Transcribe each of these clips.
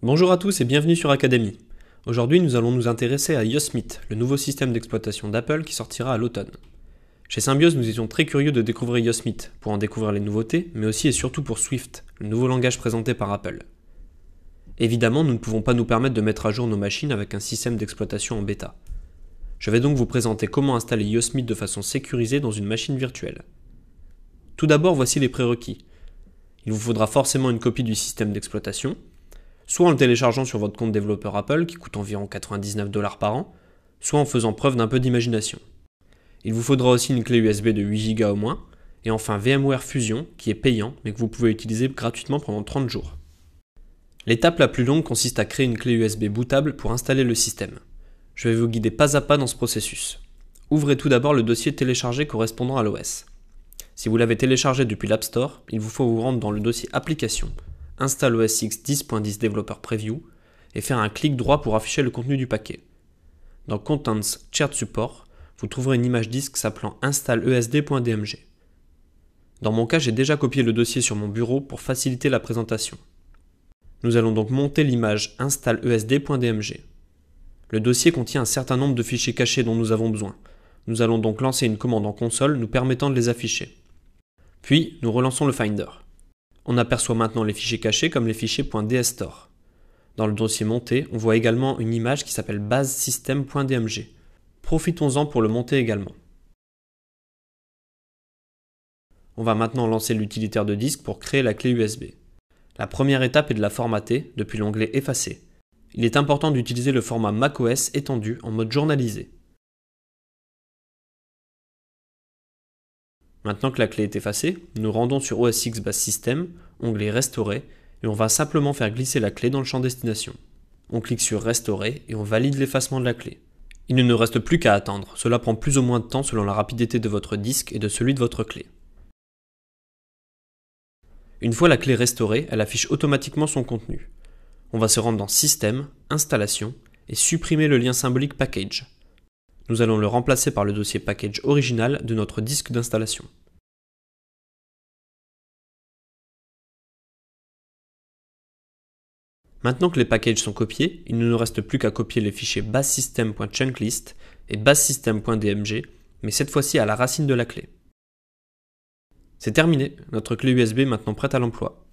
Bonjour à tous et bienvenue sur Academy. Aujourd'hui, nous allons nous intéresser à Yosemite, le nouveau système d'exploitation d'Apple qui sortira à l'automne. Chez Symbiose, nous étions très curieux de découvrir Yosemite, pour en découvrir les nouveautés, mais aussi et surtout pour Swift, le nouveau langage présenté par Apple. Évidemment, nous ne pouvons pas nous permettre de mettre à jour nos machines avec un système d'exploitation en bêta. Je vais donc vous présenter comment installer Yosemite de façon sécurisée dans une machine virtuelle. Tout d'abord, voici les prérequis. Il vous faudra forcément une copie du système d'exploitation, soit en le téléchargeant sur votre compte développeur Apple qui coûte environ 99$ par an, soit en faisant preuve d'un peu d'imagination. Il vous faudra aussi une clé USB de 8 Go au moins, et enfin VMware Fusion qui est payant mais que vous pouvez utiliser gratuitement pendant 30 jours. L'étape la plus longue consiste à créer une clé USB bootable pour installer le système. Je vais vous guider pas à pas dans ce processus. Ouvrez tout d'abord le dossier téléchargé correspondant à l'OS. Si vous l'avez téléchargé depuis l'App Store, il vous faut vous rendre dans le dossier Applications, Install OS X 10.10 Developer Preview et faire un clic droit pour afficher le contenu du paquet. Dans Contents Shared Support, vous trouverez une image disque s'appelant installeSD.dmg. Dans mon cas, j'ai déjà copié le dossier sur mon bureau pour faciliter la présentation. Nous allons donc monter l'image installeSD.dmg. Le dossier contient un certain nombre de fichiers cachés dont nous avons besoin. Nous allons donc lancer une commande en console nous permettant de les afficher. Puis, nous relançons le Finder. On aperçoit maintenant les fichiers cachés comme les fichiers .dstore. Dans le dossier monté, on voit également une image qui s'appelle basesystem.dmg. Profitons-en pour le monter également. On va maintenant lancer l'utilitaire de disque pour créer la clé USB. La première étape est de la formater depuis l'onglet Effacer. Il est important d'utiliser le format macOS étendu en mode journalisé. Maintenant que la clé est effacée, nous rendons sur OS X Base System, onglet Restaurer, et on va simplement faire glisser la clé dans le champ destination. On clique sur Restaurer et on valide l'effacement de la clé. Il ne nous reste plus qu'à attendre, cela prend plus ou moins de temps selon la rapidité de votre disque et de celui de votre clé. Une fois la clé restaurée, elle affiche automatiquement son contenu. On va se rendre dans Système, Installation et supprimer le lien symbolique Package. Nous allons le remplacer par le dossier Package original de notre disque d'installation. Maintenant que les packages sont copiés, il ne nous reste plus qu'à copier les fichiers basesystem.chunklist et basesystem.dmg, mais cette fois-ci à la racine de la clé. C'est terminé, notre clé USB est maintenant prête à l'emploi.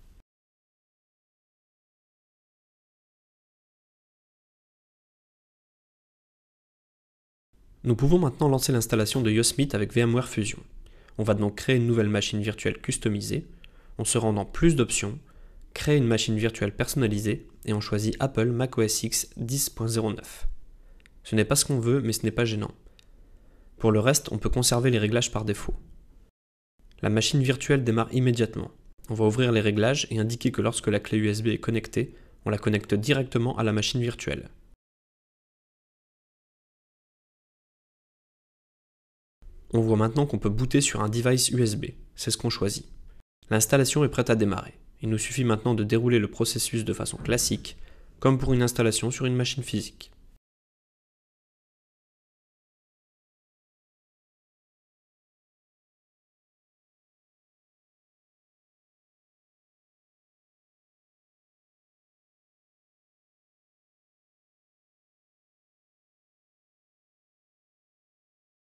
Nous pouvons maintenant lancer l'installation de Yosemite avec VMware Fusion. On va donc créer une nouvelle machine virtuelle customisée, on se rend dans Plus d'options, créer une machine virtuelle personnalisée et on choisit Apple macOS X 10.09. Ce n'est pas ce qu'on veut, mais ce n'est pas gênant. Pour le reste, on peut conserver les réglages par défaut. La machine virtuelle démarre immédiatement. On va ouvrir les réglages et indiquer que lorsque la clé USB est connectée, on la connecte directement à la machine virtuelle. On voit maintenant qu'on peut booter sur un device USB, c'est ce qu'on choisit. L'installation est prête à démarrer. Il nous suffit maintenant de dérouler le processus de façon classique, comme pour une installation sur une machine physique.